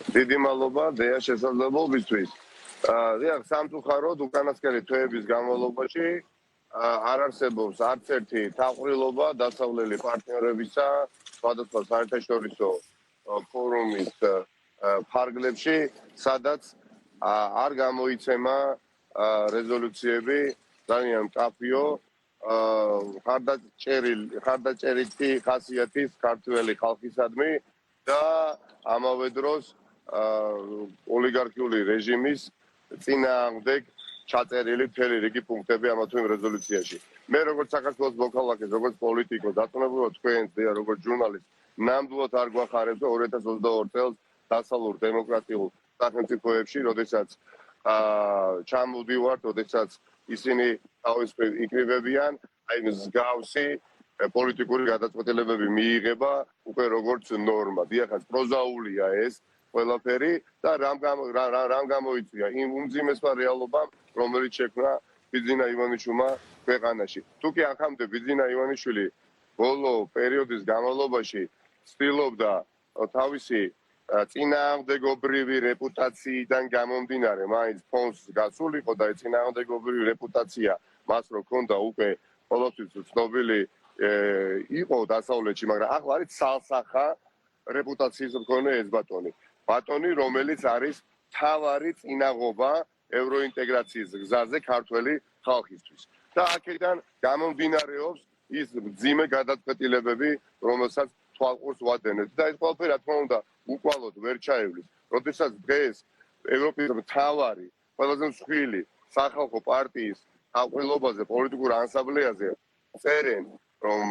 დიდი მადლობა დეა შესაძლებლობისთვის. დიახ, სამწუხაროდ უკანასკნელი თვეების განმავლობაში არ არსებობს არც ერთი თაყრილობა დასავლელი პარტნიორებისა სხვადასხვა საერთაშორისო ფორუმის ფარგლებში, სადაც არ გამოიცემა რეზოლუციები ძალიან მკაფიო ხარდაჭერითი ხასიათის ქართველი ხალხისადმი და ამავე დროს ოლიგარქიული რეჟიმის წინააღმდეგ ჩაწერილი მთელი რიგი პუნქტები ამა თუ იმ რეზოლუციაში. მე როგორც საქართველოს მოქალაქე, როგორც პოლიტიკო, დაწუნებულად თქვენს და როგორც ჟურნალისტ, ნამდვილად არ გვახარებს 2022 წელს დასავლურ დემოკრატიულ სახელმწიფოებში, როდესაც ჩამოვდივართ, როდესაც ისინი თავისუფლად იქნებებიან, აი მსგავსი პოლიტიკური გადაწყვეტილებები მიიღება უკვე როგორც ნორმა. დიახაც პროზაულია ეს ყველაფერი და რამ გამოიწვია იმ უმძიმესმა რეალობამ, რომელიც შექმნა ბიძინა ივანიშვილმა ქვეყანაში. თუ კი ახამდე ბიძინა ივანიშვილი ბოლო პერიოდის განმავლობაში ცდილობდა თავისი წინააღმდეგობრივი რეპუტაციიდან გამომდინარე მაინც ფონს გასულიყო და წინააღმდეგობრივი რეპუტაცია მას რო ქონდა უკვე ყოველთვის ცნობილი იყო დასავლეთში, მაგრამ ახლა არის ცალსახა რეპუტაციის მქონე ეს ბატონი, რომელიც არის თავარი წინაღობა ევროინტეგრაციის გზაზე ქართველი ხალხისთვის. და აქედან გამომდინარეობს ის მძიმე გადაწყვეტილებები, რომელსაც თვალყურს ვადენებთ და ეს ყველაფერი რა თქმა უნდა უკვალოდ ვერ ჩაივლის. როდესაც დღეს ევროპის მთავარი, ყველაზე მსხვილი სახალხო პარტიის თავმჯდომარეობაზე, პოლიტიკურ ასამბლეაზე წერენ, რომ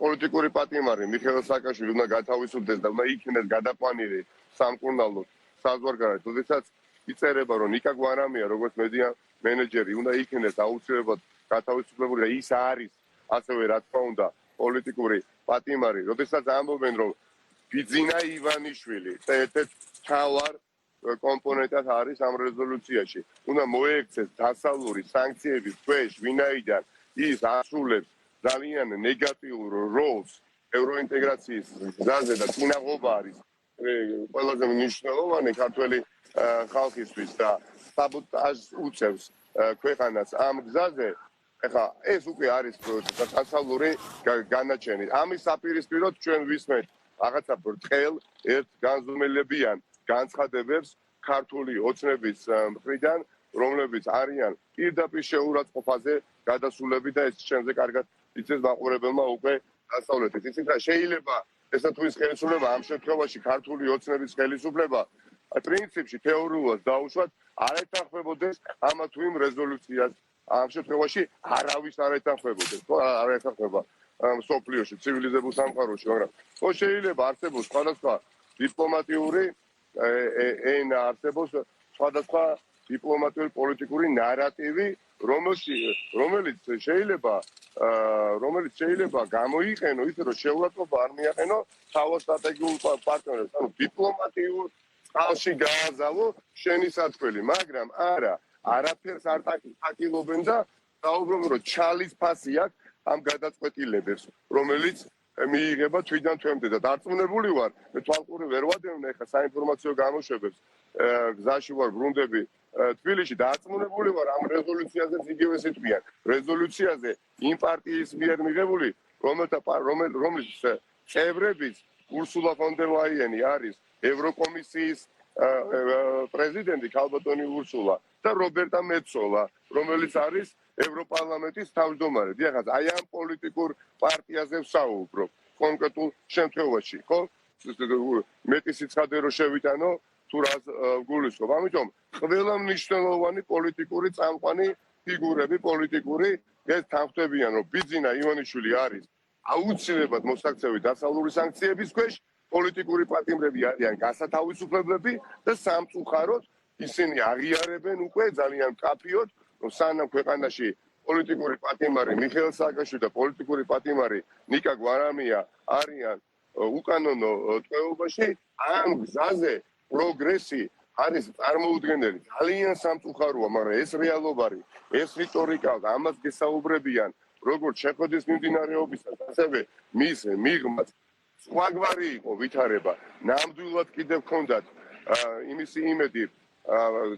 პოლიტიკური პატიმარი მიხეილ სააკაშვილი უნდა გათავისუფლდეს და უნდა იქნეს გადაყვანილი სამკურნალო საზღვარგარეთ, როდესაც იწერება, რომ ნიკა გვარამია, როგორც მედია მენეჯერი, უნდა იქნეს აუცილებლად გათავისუფლებული და ის არის ასევე რა თქმა უნდა პოლიტიკური პატიმარი, როდესაც ამბობენ, რომ ბიძინა ივანიშვილი ერთ-ერთ მთავარ კომპონენტად არის ამ რეზოლუციაში. უნდა მოექცეს დასავლური სანქციების ქვეშ, ვინაიდან ის ასრულებს ძალიან ნეგატიურ როლს ევროინტეგრაციის გზაზე და წინაღობა არის ყველაზე მნიშვნელოვანი ქართველი ხალხისთვის და საბოტაჟს უწევს ქვეყანას ამ გზაზე. ეხლა ეს უკვე არის დასავლური განაჩენი. ამის საპირისპიროდ ჩვენ ვისმენთ რაღაცა ბრტყელ ერთ განზომილებიან განცხადებებს ქართული ოცნების მხრიდან, რომლებიც არიან პირდაპირ შეურაცხყოფაზე გადასულები და ეს ჩემზე კარგად იცის მაყურებელმა უკვე დასავლეთით. იცით რა შეიძლება ესა თუ ის ხელისუფლება ამ შემთხვევაში ქართული ოცნების ხელისუფლება პრინციპში თეორიულად დაუშვათ არ ეთანხმებოდეს ამა თუ იმ რეზოლუციას. ამ შემთხვევაში არავის არ ეთანხმებოდეს, ხო არ ეთანხმება სოფლიოში, ცივილიზებულ სამყაროში, მაგრამ ხო შეიძლება არსებობს სხვადასხვა დიპლომატიური ენა, არსებობს სხვადასხვა დიპლომატიური პოლიტიკური ნარატივი, რომელიც შეიძლება გამოიყენო ისე, რომ შეურაცხყოფა არ მიაყენო თავის სტრატეგიულ პარტნიორებს, ანუ დიპლომატიურ წყალში გააზავო შენი სათქმელი, მაგრამ არაფერს არ ტაკილობენ და დაუბრუნდენ, რომ ჩალის ფასი აქვს ამ გადაწყვეტილებებს, რომელიც მიიღება თვიდან თვემდე და დარწმუნებული ვარ, მე თვალყური ვერ ვადევნე ხა საინფორმაციო გამოშვებებს, გზაში ვარ ბრუნდები თბილისში, დარწმუნებული ვარ ამ რეზოლუციაზეც იგივე სიტყვიან. რეზოლუციაზე იმ პარტიის მიერ მიღებული, რომლის წევრებიც ურსულა ფონ დერ ლაიენი არის ევროკომისიის პრეზიდენტი ქალბატონი ურსულა და რობერტა მეცოლა, რომელიც არის ევროპარლამენტის თავმჯდომარე. დიახაც, აი ამ პოლიტიკურ პარტიაზე ვსაუბრობ კონკრეტულ შემთხვევაში, ხო? მეტი სიცხადე რო შევიტანო, თუ რას გულისხმობ. ამიტომ ყველა მნიშვნელოვანი პოლიტიკური წამყვანი ფიგურები, პოლიტიკური ეს თანხმდებიან, რომ ბიძინა ივანიშვილი არის აუცილებლად მოსაქცევი დასავლური სანქციების ქვეშ, პოლიტიკური პატიმრები არიან გასათავისუფლებლები და სამწუხაროდ ისინი აღიარებენ უკვე ძალიან მკაფიოდ, რომ სანამ ქვეყანაში პოლიტიკური პატიმარი მიხეილ სააკაშვილი და პოლიტიკური პატიმარი ნიკა გვარამია არიან უკანონო ტყვეობაში, ამ გზაზე პროგრესი არის წარმოუდგენელი. ძალიან სამწუხაროა, მაგრამ ეს რეალობა არის, ეს რიტორიკა, ამას გესაუბრებიან, როგორც შეხვედრის მიმდინარეობისას, ასევე მის მიღმაც სხვაგვარი იყო ვითარება. ნამდვილად კიდევ ჰქონდათ იმისი იმედი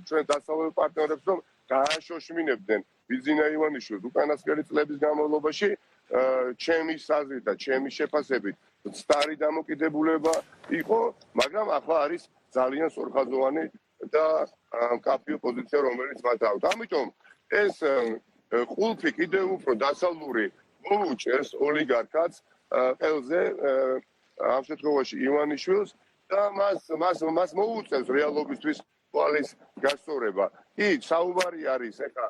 ჩვენ დასავლელ პარტნიორებს, რომ დააშოშმინებდნენ ბიძინა ივანიშვილს უკანასკნელი წლების განმავლობაში ჩემი საზრით და ჩემი შეფასებით ცდარი დამოკიდებულება იყო, მაგრამ ახლა არის ძალიან სწორხაზოვანი და მკაფიო პოზიცია, რომელიც მათ აქვს. ამიტომ ეს ყულფი კიდევ უფრო დასავლური მოუჭერს ოლიგარქებს ყელზე ამ შემთხვევაში ივანიშვილს და მას მოუწევს რეალობისთვის თვალის გასწორება. კი, საუბარი არის ეხლა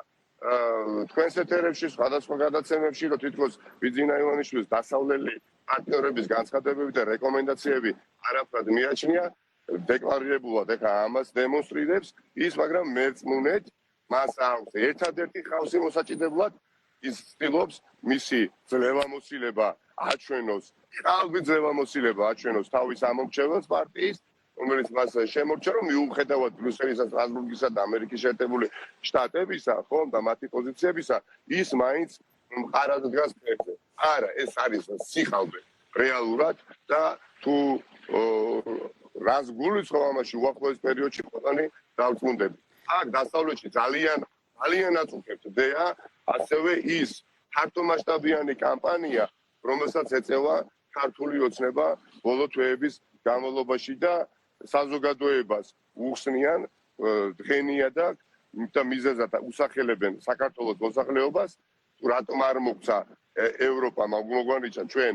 თქვენს ეთერებში, სხვადასხვა გადაცემებში, რომ თითქოს ბიძინა ივანიშვილის დასავლელი პარტნიორების განცხადებები და რეკომენდაციები არაფრად მიაჩნია, დეკლარირებულად ეხლა ამას დემონსტრირებს ის, მაგრამ მერწმუნედ მას აქვს ერთადერთი ხავსი მოსაჭიდებლად, ის ცდილობს მისი ძლევამოსილება აჩვენოს, ხალხი ძლევამოსილება აჩვენოს თავის ამომრჩეველს პარტიის, რომელიც მას შემორჩა, რომ მიუხედავად ბრიუსელისა, სტრასბურგისა და ამერიკის შეერთებული შტატებისა, ხომ და მათი პოზიციებისა, ის მაინც მყარად დგას ფერზე. არა, ეს არის სიხალბე რეალურად და თუ რას გულისხმობ ამაში უახლოეს პერიოდში ყველანი დავწუნდები. აქ დასავლეთში ძალიან აწუხებს დეა, ასევე ის ფართომასშტაბიანი კამპანია, რომელსაც ეწევა ქართული ოცნება ბოლო თვეების განმავლობაში და საზოგადოებას უხსნიან დღენია და მიზეზად უსახელებენ საქართველოს მოსახლეობას, რატომ არ მოგცა ევროპა მოგვანიჭა ჩვენ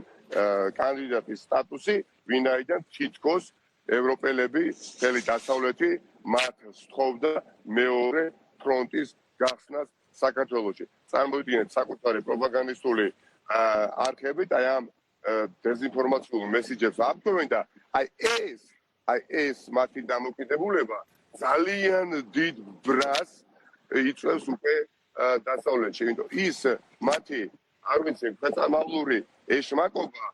კანდიდატის სტატუსი, ვინაიდან თითქოს ევროპელები მთელი დასავლეთი მათ სთხოვდა მეორე ფრონტის გახსნას საქართველოში. წარმოვიდგინეთ საკუთარი პროპაგანდისტული არქებით, აი ამ დეზინფორმაციულ მესიჯებს აფრთხებენ და აი ეს მათი დამოკიდებულება ძალიან დიდ ბრას იწვევს უკვე დასავლეთში. იმიტომ ის მათი არ ვიცი, ფეწამავლური ეშმაკობა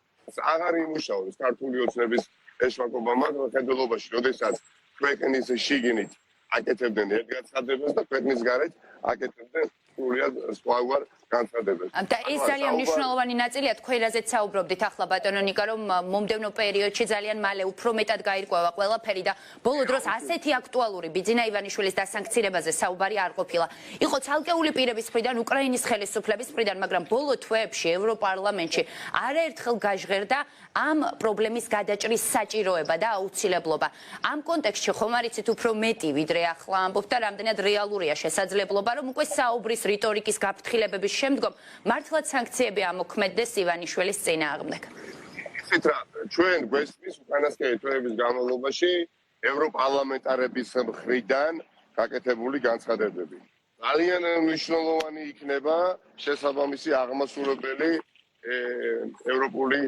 აღარ იმუშავებს ქართული ოცნების ეშმაკობა მათ მხედველობაში, როდესაც ქვეყნის შიგნით აკეთებდნენ ერთ განცხადებას და ქვეყნის გარეთ აკეთებდნენ სრულიად სხვაგვარ განცხადებებს. და ეს ძალიან მნიშვნელოვანი ნაწილია თქვენ რაზეც საუბრობდით ახლა ბატონო ნიკა, რომ მომდევნო პერიოდში ძალიან მალე უფრო მეტად გაირკვევა ყველაფერი და ბოლო დროს ასეთი აქტუალური ბიძინა ივანიშვილის დასანქცირებაზე საუბარი არ ყოფილა. იყო ცალკეული პირების მხრიდან, უკრაინის ხელისუფლების მხრიდან, მაგრამ ბოლო თვეებში ევროპარლამენტში არაერთხელ გაჟღერდა ამ პრობლემის გადაჭრის საჭიროება და აუცილებლობა. ამ კონტექსტში ხომ არიცით უფრო მეტი ვიდრე ახლა ამბობთ და რამდენად რეალურია შესაძლებლობა, რომ უკვე საუბრის რიტორიკის გაფრთხილებების შემდგომ მართლაც სანქციები ამოქმედდეს ივანიშვილის წინააღმდეგ. ისეთ რა, ჩვენ გვესმის უკანასკნელი თვეების განმავლობაში ევროპარლამენტარების მხრიდან გაკეთებული განცხადებები. ძალიან მნიშვნელოვანი იქნება შესაბამისი აღმასრულებელი ევროპული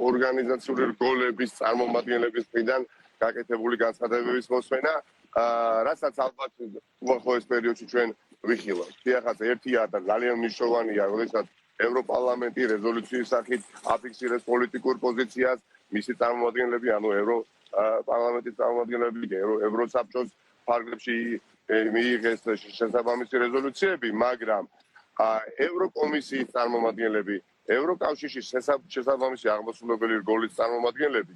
ორგანიზაციული რგოლების წარმომადგენლების მხრიდან გაკეთებული განცხადებების მოსმენა, რასაც ალბათ უახლოეს პერიოდში ჩვენ ვიხილავთ. დიახაც, ერთია და ძალიან მნიშვნელოვანია, როდესაც ევროპარლამენტი რეზოლუციის სახით აფიქსირებს პოლიტიკურ პოზიციას, მისი წარმომადგენლები, ანუ ევროპარლამენტის წარმომადგენლები, ევროსაბჭოს ფარგლებში მიიღეს შესაბამისი რეზოლუციები, მაგრამ ევროკომისიის წარმომადგენლები, ევროკავშირის შესაბამისი აღმასრულებელი რგოლის წარმომადგენლები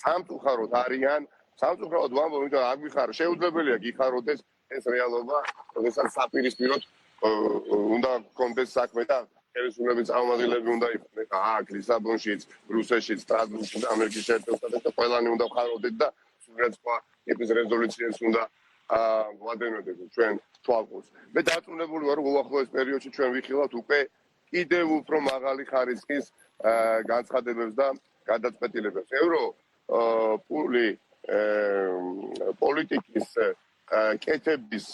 სამწუხაროდ არიან, სამწუხაროდ ვამბობ, იმიტომ რომ აგვიხარო, შეუძლებელია გიხაროდეს ეს რეალობა, როდესაც საპირისპიროდ უნდა გქონდეს საქმე და ხელისუფლების წარმომადგენლები უნდა იყვნენ აქ ლისაბონშიც, ბრიუსელშიც, სტრასბურგში და ამერიკის შეერთებულ შტატებში ყველანი უნდა ვხაროდეთ და სულაც სხვა ტიპის რეზოლუციებს უნდა ვადევნოდეთ ჩვენ თვალყურს. მე დარწმუნებული ვარ, რომ უახლოეს პერიოდში ჩვენ ვიხილავთ უკვე კიდევ უფრო მაღალი ხარისხის განცხადებებს და გადაწყვეტილებებს. ევროპული პოლიტიკის კეთების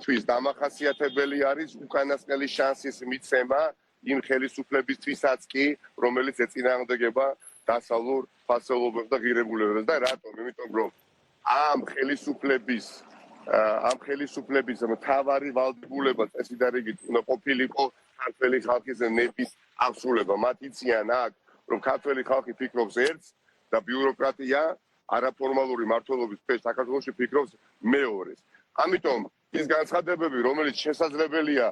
თვის დამახასიათებელი არის უკანასკნელი შანსის მიცემა იმ ხელისუფლებისთვისაც კი, რომელიც ეწინააღმდეგება დასავლურ ფასეულობებს და ღირებულებებს და რატომ? იმიტომ რომ ამ ხელისუფლების მთავარი ვალდებულება წესი და რიგით უნდა ყოფილიყო ქართველი ხალხის ნების აღსრულება. მათ იციან აქ, რომ ქართველი ხალხი ფიქრობს ერთს და ბიუროკრატია არაფორმალური მმართველობის ქვეშ საქართველოში ფიქრობს მეორეს. ამიტომ ის განცხადებები, რომელიც შესაძლებელია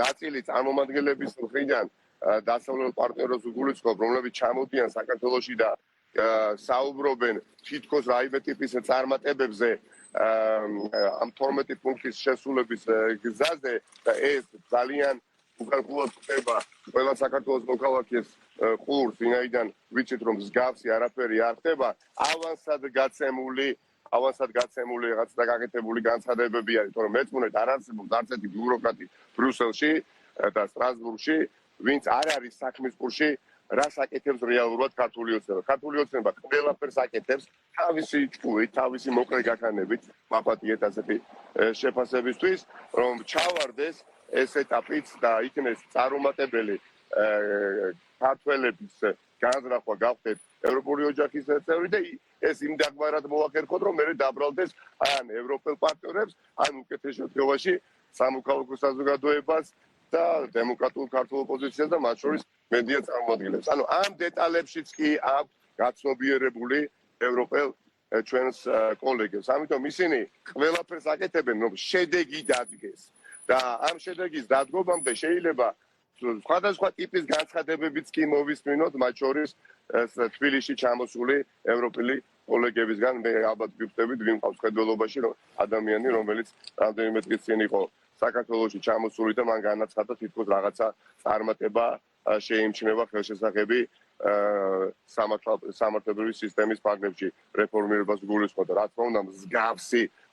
ნაწილი წარმომადგენლების მხრიდან დასავლელ პარტნიორებს ვიგულისხმობ, რომლებიც ჩამოდიან საქართველოში და საუბრობენ თითქოს რაიმე ტიპის წარმატებებზე ამ 12 პუნქტის შესრულების გზაზე და ეს ძალიან უკანონოდ ხდება ყველა საქართველოს მოქალაქეს ყურს, ვინაიდან ვიცით რომ მსგავსი არაფერი არ ხდება, ავანსად გაცემული რაღაც დაგაკეთებული განცხადებები არის, თორემ მეცმუნეთ არ არსებობს არც ერთი ბიუროკრატი ბრიუსელში და სტრასბურგში, ვინც არ არის საქმის კურსში, რას აკეთებს რეალურად ქართული ოცნება. ქართული ოცნება ყველაფერს აკეთებს თავისი ჭკუით, თავისი მოკლე გაქანებით, მახატიეთ ასეთი შეფასებისთვის, რომ ჩავარდეს ეს ეტაპიც და იქნეს წარუმატებელი ქართველების განზრახვა გავხდეთ ევროპული ოჯახის წევრი და ეს იმ დაგმარად მოახერხოთ, რომ მერე დაბრალდეს ან ევროპელ პარტნიორებს, ან უკეთეს შემთხვევაში სამოქალაქო საზოგადოებას და დემოკრატიულ ქართულ ოპოზიციას და მათ შორის მედია წარმოადგენლებს. ანუ ამ დეტალებშიც კი აქვს გაცნობიერებული ევროპელ ჩვენს კოლეგებს. ამიტომ ისინი ყველაფერს აკეთებენ, რომ შედეგი დადგეს. და ამ შედეგის დადგომამდე შეიძლება სხვადასხვა ტიპის განცხადებებიც კი მოვისმინოთ, მათ შორის თბილისში ჩამოსული ევროპელი კოლეგებისგან. მე ალბათ გიხვდებით, ვინ ყავს ხედველობაში ადამიანი, რომელიც რამდენიმე დღის წინ იყო საქართველოში ჩამოსული და მან განაცხადა თითქოს რაღაცა წარმატება შეიმჩნევა ხელშესახები სამართლებრივი სისტემის ფარგლებში რეფორმირებას გულისხმობდა. რა თქმა უნდა,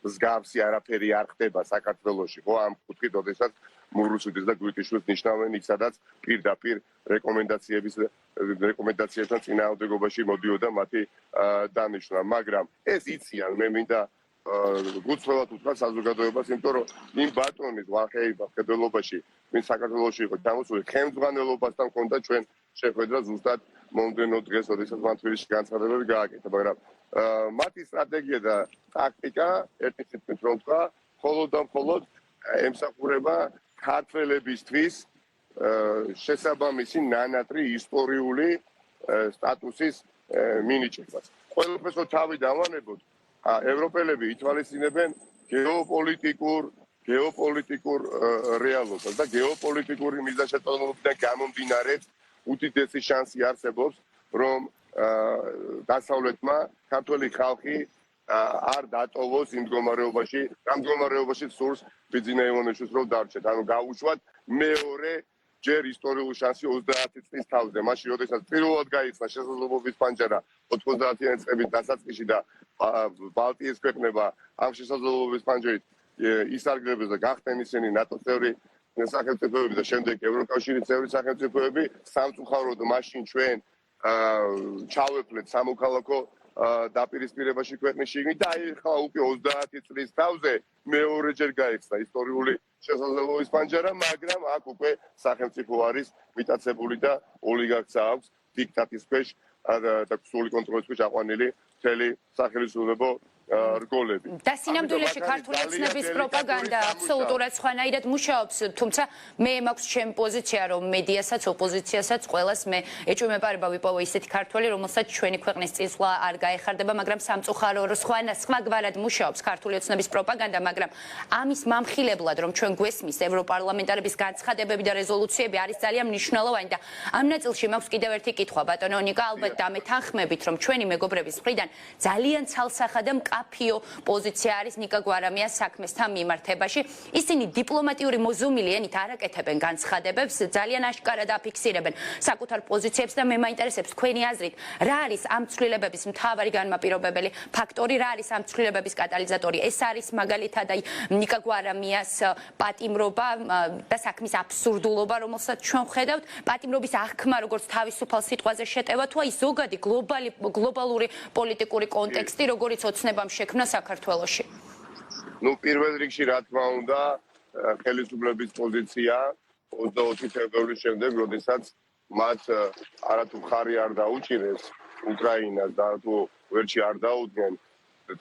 მსგავსი არაფერი არ ხდება საქართველოში, ხო, ამ კუთხით, როდესაც მურუსიძეს და გვიტიშვილს ნიშნავენ იქ, სადაც პირდაპირ რეკომენდაციებთან წინააღმდეგობაში მოდიოდა მათი დანიშვნა, მაგრამ ეს იციან, მე მინდა გუცვლად უთხრა საზოგადოებას, იმიტომ რომ იმ ბატონის ვახეიბა ხედველობაში, ვინ საქართველოში იყო ჩამოსული, ხელმძღვანელობასთან ჰქონდა ჩვენ შეხვედრა ზუსტად მომდევნო დღეს, როდესაც მან თბილისში განცხადებები გააკეთა, მაგრამ მათი სტრატეგია და ტაქტიკა ერთი სიტყვით რომ ვთქვა, მხოლოდ და მხოლოდ ემსახურება ქართველებისთვის შესაბამისი ნანატრი ისტორიული სტატუსის მინიჭებას. ყველაფერს რო თავი დავანებოთ, ევროპელები ითვალისწინებენ გეოპოლიტიკურ რეალობას და გეოპოლიტიკური მიზანშეწონებიდან გამომდინარე უდიდესი შანსი არსებობს, რომ დასავლეთმა ქართველი ხალხი არ დატოვოს იმ მდგომარეობაში სურს ბიძინა ივანიშვილს რომ დარჩეთ. ანუ გაუშვათ მეორე ჯერ ისტორიული შანსი 30 წლის თავზე, მაშინ როდესაც პირველად გაიხსნა შესაძლებლობის პანჯარა 90-იანი წლების დასაწყისში და ბალტიის ქვეყნებმა ამ შესაძლებლობის პანჯრით ისარგებლეს და გახდნენ ისინი ნატოს წევრი სახელმწიფოები და შემდეგ ევროკავშირის წევრი სახელმწიფოები, სამწუხაროდ მაშინ ჩვენ ჩავეფლეთ სამოქალაქო დაპირისპირებაში ქვეყნის შიგნით და ახლა უკვე 30 წლის თავზე მეორეჯერ გაიხსნა ისტორიული შესაძლებლობის პანჯარა, მაგრამ აქ უკვე სახელმწიფო არის მიტაცებული და ოლიგარქს აქვს დიქტატის ქვეშ და სრული კონტროლის ქვეშ აყვანილი მთელი სახელმწიფო რგოლები. და სინამდვილეში ქართული ოცნების პროპაგანდა აბსოლუტურად სხვანაირად მუშაობს, თუმცა მე მაქვს ჩემი პოზიცია, რომ მედიასაც, ოპოზიციასაც ყველას მე ეჭვმეპარება ვიპოვო ისეთი ქართველი, რომელსაც ჩვენი ქვეყნის წინსვლა არ გაეხარდება, მაგრამ სამწუხარო სხვაგვარად მუშაობს ქართული ოცნების პროპაგანდა, მაგრამ ამის მამხილებლად, რომ ჩვენ გვესმის ევროპარლამენტარების განცხადებები და რეზოლუციები არის ძალიან მნიშვნელოვანი და ამ ნაწილში მაქვს კიდევ ერთი კითხვა, ბატონო ნიკა, ალბათ დამეთანხმებით, რომ ჩვენი მეგობრების მხრიდან ძალიან ცალსახა და მკაფიო პოზიცია არის ნიკა გვარამიას საქმესთან მიმართებაში. ისინი დიპლომატიური მოზუმილი ენით არ აკეთებენ განცხადებებს, ძალიან აშკარად აფიქსირებენ საკუთარ პოზიციებს და მე მაინტერესებს თქვენი აზრით, რა არის ამ ცვლილებების მთავარი განმაპირობებელი ფაქტორი, რა არის ამ ცვლილებების კატალიზატორი. ეს არის მაგალითად აი ნიკა გვარამიას პატიმრობა და საქმის აბსურდულობა, რომელსაც ჩვენ ვხედავთ, პატიმრობის აღქმა როგორც თავისუფალ სიტყვაზე შეტევა თუ აი ზოგადი გლობალური პოლიტიკური კონტექსტი, როგორც ოცნებამ შექმნა საქართველოში. ნუ პირველ რიგში რა თქმა უნდა, ხელისუფლების პოზიცია 24 ფევრარის შემდეგ, როდესაც მათ არათუ ხარი არ დაუჭირეს უკრაინას და თუ ვერჩი არ დაუდგნენ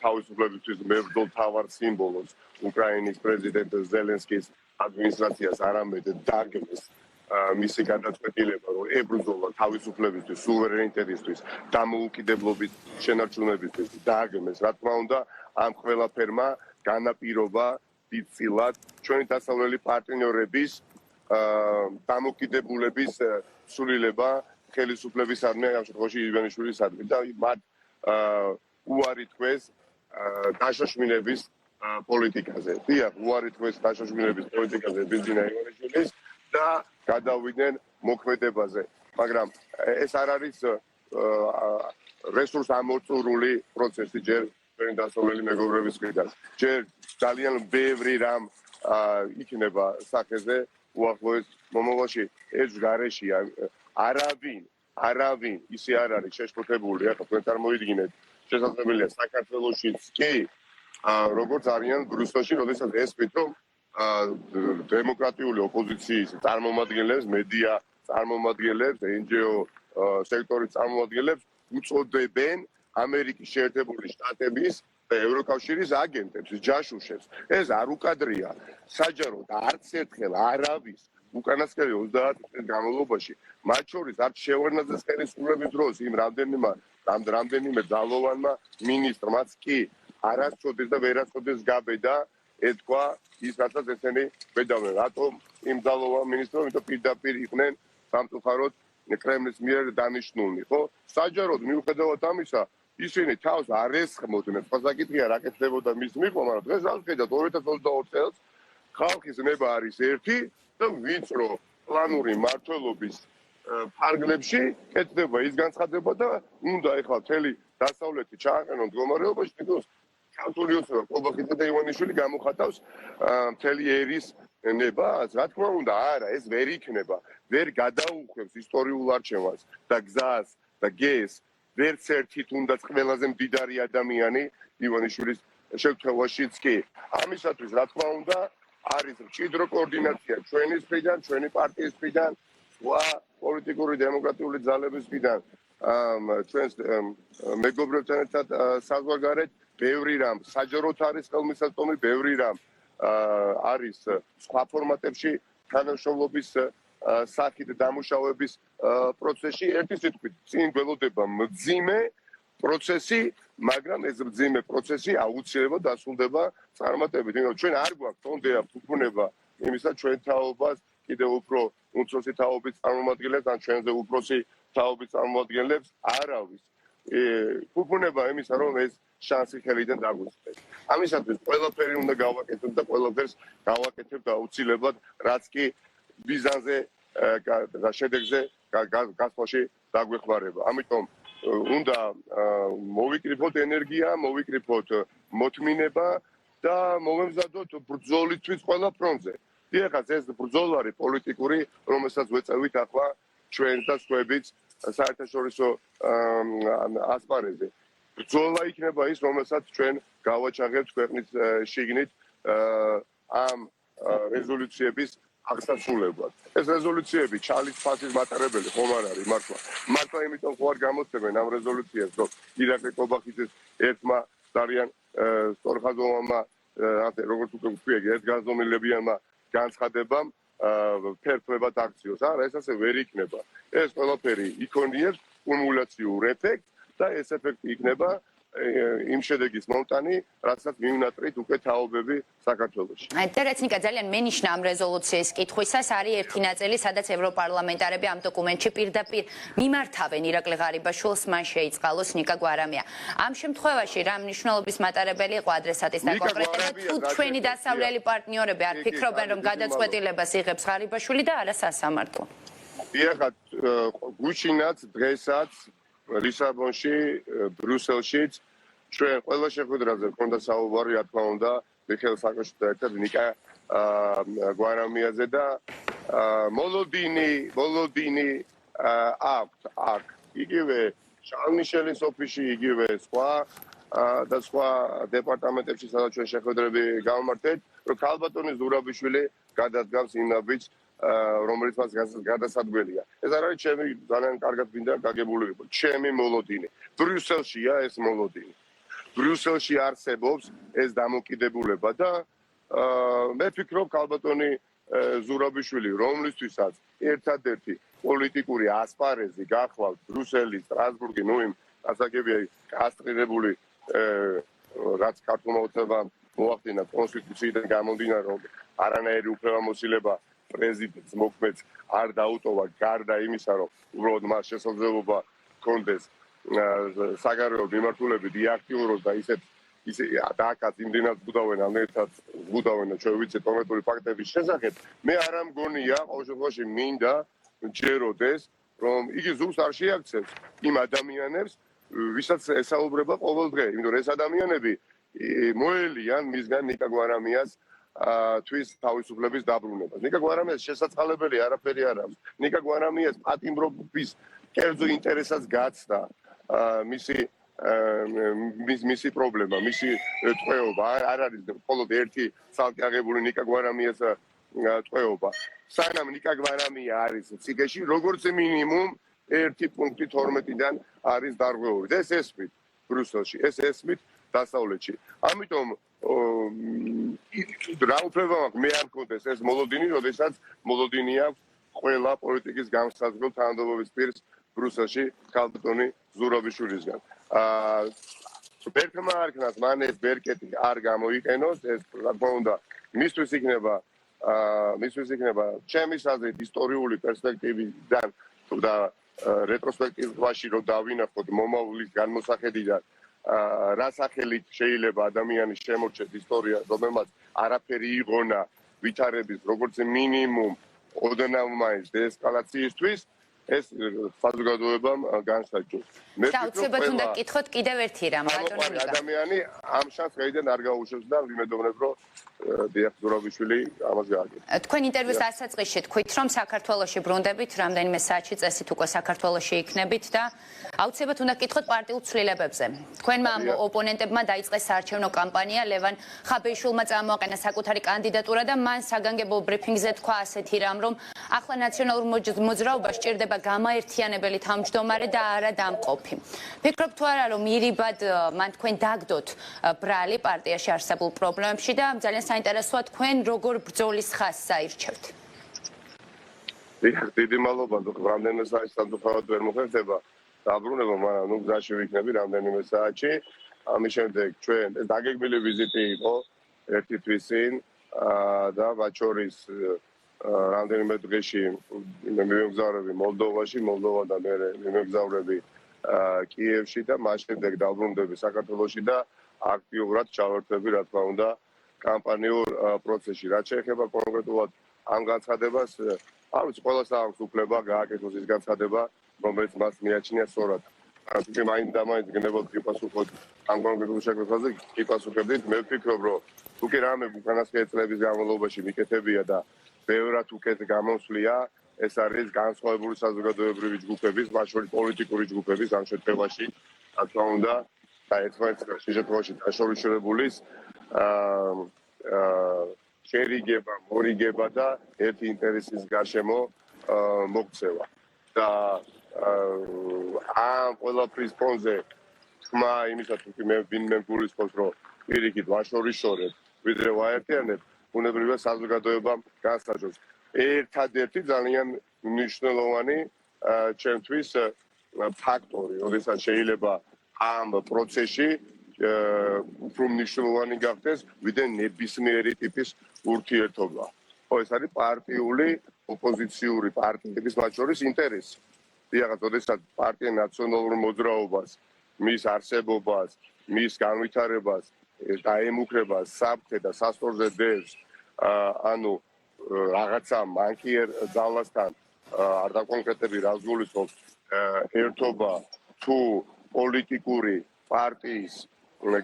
თავისუფლებისთვის მებრძოლ თავარ სიმბოლოს უკრაინის პრეზიდენტ ზელენსკის ადმინისტრაციას არამედ დაგმეს მისი გადაწყვეტილება, რომ ებრძოლა თავისუფლებისთვის, სუვერენიტეტისთვის, დამოუკიდებლობის შენარჩუნებისთვის დააგემეს. რა თქმა უნდა, ამ ყველაფერმა განაპირობა დიდწილად ჩვენი დასავლელი პარტნიორების დამოუკიდებულების სულილება ხელისუფლებისადმი, ამ შემთხვევაში ივანიშვილისადმი და მათ უარი თქვეს დაშოშმინების პოლიტიკაზე. დიახ, უარი თქვეს დაშოშმინების პოლიტიკაზე ბიზნესა ივანიშვილის და გადავიდნენ მოქმედებაზე. მაგრამ ეს არ არის რესურს ამორწურული პროცესი ჯერ ჩვენი დასავლელი მეგობრების მხრიდან. ჯერ ძალიან ბევრი რამ იქნება სახეზე უახლოეს მომავალში. ეს გარეშეა არავინ ისე არ არის შეშფოთებული, ახლა თქვენ წარმოიდგინეთ, შესაძლებელია საქართველოშიც კი როგორც არიან ბრუსელში, როდესაც ესმით, რომ დემოკრატიული ოპოზიციის წარმომადგენლებს, მედია წარმომადგენლებს, NGO სექტორის წარმომადგენლებს უწოდებენ ამერიკის შეერთებული შტატების და ევროკავშირის აგენტებს, ჯაშუშებს. ეს არ უკადრია. საჯაროდ არც ერთხელ არავის უკანასკნელი 30 წლის განმავლობაში, მათ შორის არც შევარდნაძის ხელისუფლების დროს იმ რამდენიმე ძალოვანმა მინისტრმაც კი არასწოდეს და ვერასწოდეს გაბედა ეთქვა ის, რასაც ესენი ბედავენ. რატომ იმ ძალოვან მინისტრებს, იმიტომ პირდაპირ იყვნენ სამწუხაროდ კრემლის მიერ დანიშნულნი, ხო? საჯაროდ მიუხედავად ამისა, ისინი თავს არ ესხმოდნენ. სხვა საკითხია რა კეთდებოდა მის მიღმა, მაგრამ დღეს რა ვხედავთ 2022 წელს ხალხის ნება არის ერთი და ვიწრო პლანური მმართველობის ფარგლებში კეთდება ის განცხადება და უნდა ეხლა მთელი დასავლეთი ჩააყენონ მდგომარეობაში, თვითონ ქართული ოცნება ყობახიძე და ივანიშვილი გამოხატავს მთელი ერის ნებას. რა თქმა უნდა, არა, ეს ვერ იქნება, ვერ გადაუხვევს ისტორიულ არჩევანს და გზას და გეს ვერც ერთი თუნდაც ყველაზე მდიდარი ადამიანი ივანიშვილის შემთხვევაშიც კი. ამისათვის, რა თქმა უნდა, არის მჭიდრო კოორდინაცია ჩვენი მხრიდან, ჩვენი პარტიის მხრიდან, სხვა პოლიტიკური დემოკრატიული ძალების მხრიდან, ჩვენს მეგობრებთან ერთად საზღვარგარეთ, ბევრი რამ საჯაროდ არის ხელმისაწვდომი, ბევრი რამ არის სხვა ფორმატებში თანამშრომლობის სახით დამუშავების პროცესში. ერთი სიტყვით, წინ გველოდება მძიმე პროცესი, მაგრამ ეს მძიმე პროცესი აუცილებლად დასრულდება წარმატებით. იმიტომ ჩვენ არ გვაქვს თონდეა ფუფუნება იმისა, ჩვენ თაობას კიდევ უფრო უმცროსი თაობის წარმომადგენლებს ან ჩვენზე უფროსი თაობის წარმომადგენლებს არავის. ფუფუნება იმისა, რომ ეს შანსი ხელიდან დაგვიწყდეს. ამისათვის ყველაფერი უნდა გავაკეთოთ და ყველაფერს გავაკეთებთ აუცილებლად, რაც კი ბიზანზე და შედეგზე გასვლაში დაგვეხმარება. ამიტომ უნდა მოვიკრიფოთ ენერგია, მოვიკრიფოთ მოთმინება და მოვემზადოთ ბრძოლისთვის ყველა ფრონტზე. დიახაც, ეს ბრძოლა არის პოლიტიკური, რომელსაც ვეწევით ახლა ჩვენ და სხვაებიც საერთაშორისო ასპარეზზე. ბრძოლა იქნება ის, რომელსაც ჩვენ გავაჩაღებთ ქვეყნის შიგნით ამ რეზოლუციების აღსასრულებლად. ეს რეზოლუციები ჩალის ფასის მატარებელი ხომ არ არის მართლა. მართლა იმიტომ ხო არ გამოცემენ ამ რეზოლუციას, რომ ირაკლი ყობახიძეს ერთმა ძალიან სწორხაზოვანმა, როგორც უკვე ვთქვი, ერთგაზომილებიანმა განცხადებამ ფერფლებად აქციოს. არა, ეს ასე ვერ იქნება. ეს ყველაფერი იქონიებს კუმულაციურ ეფექტს და ეს ეფექტი იქნება იმ შედეგის მომტანი, რასაც მიუნატრით უკვე თაობები საქართველოში. ტერეცნიკა ძალიან მენიშნა ამ რეზოლუციის კითხვისას არის ერთი ნაწილი, სადაც ევროპარლამენტარები ამ დოკუმენტში პირდაპირ მიმართავენ ირაკლი ღარიბაშვილს, მან შეიწყალოს ნიკა გვარამია. ამ შემთხვევაში რა მნიშვნელობის მატარებელი იყო ადრესატის და კონკრეტულად თუ ჩვენი დასავლელი პარტნიორები არ ფიქრობენ, რომ გადაწყვეტილებას იღებს ღარიბაშვილი და არა სასამართლო? დიახაც, გუშინაც, დღესაც ლისაბონში, ბრიუსელშიც ჩვენ ყველა შეხვედრაზე ქონდა საუბარი, რა თქმა უნდა, მიხეილ სააკაშვილთან ერთად ნიკა გვარამიაზე და მოლოდინი აქვთ აქ. იგივე შარლ-მიშელის ოფისში, იგივე სხვა დეპარტამენტებში, სადაც ჩვენ შეხვედრები გავმართეთ, რომ ქალბატონი ზურაბიშვილი გადადგამს იმ ნაბიჯს, რომელიც მას გადასადგმელია. ეს არ არის ჩემი ძალიან კარგად მინდა გაგებული იყო. ჩემი მოლოდინი. ბრიუსელშია ეს მოლოდინი. ბრიუსელში არსებობს ეს დამოკიდებულება და მე ვფიქრობ ქალბატონი ზურაბიშვილი, რომლისთვისაც ერთადერთი პოლიტიკური ასპარეზი გახლავთ ბრიუსელი, სტრასბურგი, იმ ასაგებია კასტრირებული რაც ქართულმა ოცნებამ მოახდინა კონსტიტუციიდან გამომდინარე, რომ არანაირი უფლებამოსილება პრეზიდენტს მოქმედს არ დაუტოვა გარდა იმისა, რომ უბრალოდ მას შესაძლებლობა ჰქონდეს საგარეო მიმართულებით იაქტიუროს და ისე დააკაც იმდენად ზღუდავენ ამერთან ზღუდავენ და ჩვენ ვიცით კონკრეტული ფაქტების შესახებ მე არ ამგონია ყოველ შემთხვევაში მინდა ჯეროდეს რომ იგი ზურს არ შეაქცევს იმ ადამიანებს ვისაც ესაუბრება ყოველ დღე იმიტომ რომ ეს ადამიანები მოელიან მისგან ნიკა გვარამიას თვის თავისუფლების დაბრუნებას ნიკა გვარამიას შესაძლებელი არაფერი არ აქვს ნიკა გვარამიას პატიმრობის კერძო ინტერესად გაცდა მისი პრობლემა, მისი ტყვეობა არ არის მხოლოდ ერთი ცალკე აღებული ნიკა გვარამიას ტყვეობა. სანამ ნიკა გვარამია არის ციხეში, როგორც მინიმუმ 1.12-დან არის დარღვეული. ეს ესმით ბრუსელში, ეს ესმით დასავლეთში. ამიტომ რა უფლება მაქვს მე არ მქონდეს ეს მოლოდინი, როდესაც მოლოდინი აქვს ყველა პოლიტიკის განსაზღვრელ თანამდებობის პირს ბრუსელში ქალბატონი ზურაბიშვილისგან. ბერკმა არქნას მან ეს ბერკეტი არ გამოიყენოს ეს რა თქმა უნდა მისთვის იქნება ჩემის აზრით ისტორიული პერსპექტივიდან და რეტროსპექტივაში რომ დავინახოთ მომავლის განმოსახედიდან რა სახელით შეიძლება ადამიანი შემორჩეს ისტორია რომელმაც არაფერი იღონა ვითარების როგორც მინიმუმ ოდნავ მაინც დეესკალაციისთვის ეს საზოგადოებამ განსაჯოს. მე ვფიქრობ, რომ უნდა გკითხოთ კიდევ ერთი რამ, ბატონო ნიკა. ადამიანი ამ შანსს გაიდან არ გაუშვებს და ვიმედოვნებ, რომ დიახ ზურაბიშვილი ამას გააკეთა. თქვენ ინტერვიუს დასაწყისში თქვით, რომ საქართველოში ბრუნდებით, რამდენიმე საათში წესით უკვე საქართველოში იქნებით და აუცილებლად უნდა გკითხოთ პარტიულ ცვლილებებზე. თქვენმა ოპონენტებმა დაიწყეს საარჩევნო კამპანია, ლევან ხაბეიშვილმა წამოაყენა საკუთარი კანდიდატურა და მან საგანგებო ბრიფინგზე თქვა ასეთი რამ, რომ ახლა ნაციონალურ მოძრაობას სჭირდება გამაერთიანებელი თავმჯდომარე და არა დამყოფი. ფიქრობ თუ არა რომ ირიბად მან თქვენ დაგდოთ ბრალი პარტიაში არსებულ პრობლემებში და ძალიან საინტერესოა თქვენ როგორ ბრძოლის ხაზს აირჩევთ. დიდი მადლობა რამდენიმე საათი სამწუხაროდ ვერ მოხერხდება დაბრუნება მაგრამ ნუ გზაში ვიქნები რამდენიმე საათში ამის შემდეგ ჩვენ დაგეგმილი ვიზიტი იყო ერთი თვის წინ და მათ შორის რამდენიმე დღეში მივემგზავრები მოლდოვაში, მოლდოვადან მივემგზავრები კიევში და მას შემდეგ დავბრუნდები საქართველოში და აქტიურად ჩავერთვები, რა თქმა უნდა, კამპანიურ პროცესში. რაც შეეხება კონკრეტულად ამ განცხადებას, არ ვიცი, ყველას აქვს უფლება გააკეთოს ის განცხადება, რომელიც მას მიაჩნია სწორად. თუმცა მაინც და მაინც გნებოთ გიპასუხოთ ამ კონკრეტულ შეკვეთაზე, გიპასუხებდით. მე ვფიქრობ, რომ თუ კი რამე უკანასკნელი წლების განმავლობაში მიკეთებია და ბევრად უკეთ გამოსვლია, ეს არის განსხვავებული საზოგადოებრივი ჯგუფების, მათ შორის პოლიტიკური ჯგუფების ამ შემთხვევაში, რა თქმა უნდა, და ერთმანეთს შემთხვევაში დაშორიშებულის შერიგება, მორიგება და ერთი ინტერესის გარშემო მოქცევა. და ამ ყველაფრის ფონზე თქმა იმისაც, თუ მე ვინმე გულისხმობს, რომ პირიქით ვაშორიშორებ, ვიდრე ვაერთიანებ, ბუნებრივია საზოგადოებამ განსაჯოს. ერთადერთი ძალიან მნიშვნელოვანი ჩემთვის ფაქტორი, როდესაც შეიძლება ამ პროცესში უფრო მნიშვნელოვანი გახდეს, ვიდრე ნებისმიერი ტიპის ურთიერთობა. ხო, ეს არის პარტიული, ოპოზიციური პარტიების მათ შორის ინტერესი. დიახ, როდესაც პარტია ნაციონალურ მოძრაობას, მის არსებობას, მის განვითარებას დაემუქრება საფრთხე და სასწორზე დევს ანუ რაღაცა მანქიერ ძალასთან არ დაკონკრეტები რა გულისხმობს ერთობა თუ პოლიტიკური პარტიის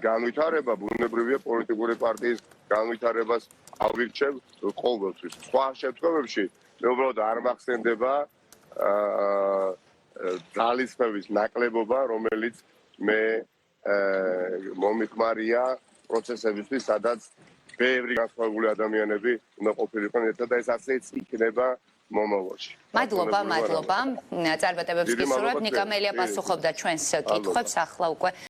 განვითარება ბუნებრივია პოლიტიკური პარტიის განვითარებას ავირჩევ ყოველთვის სხვა შემთხვევებში მე უბრალოდ არ მახსენდება ძალისხმევის ნაკლებობა რომელიც მე მომიხმარია პროცესებისთვის, სადაც ბევრი განსხვავებული ადამიანები უნდა ყოფილიყონ ერთად და ეს ასეც იქნება მომავალში. მადლობა. წარმატებებს გისურვებთ. ნიკა მელია პასუხობდა ჩვენს კითხვებს, ახლა უკვე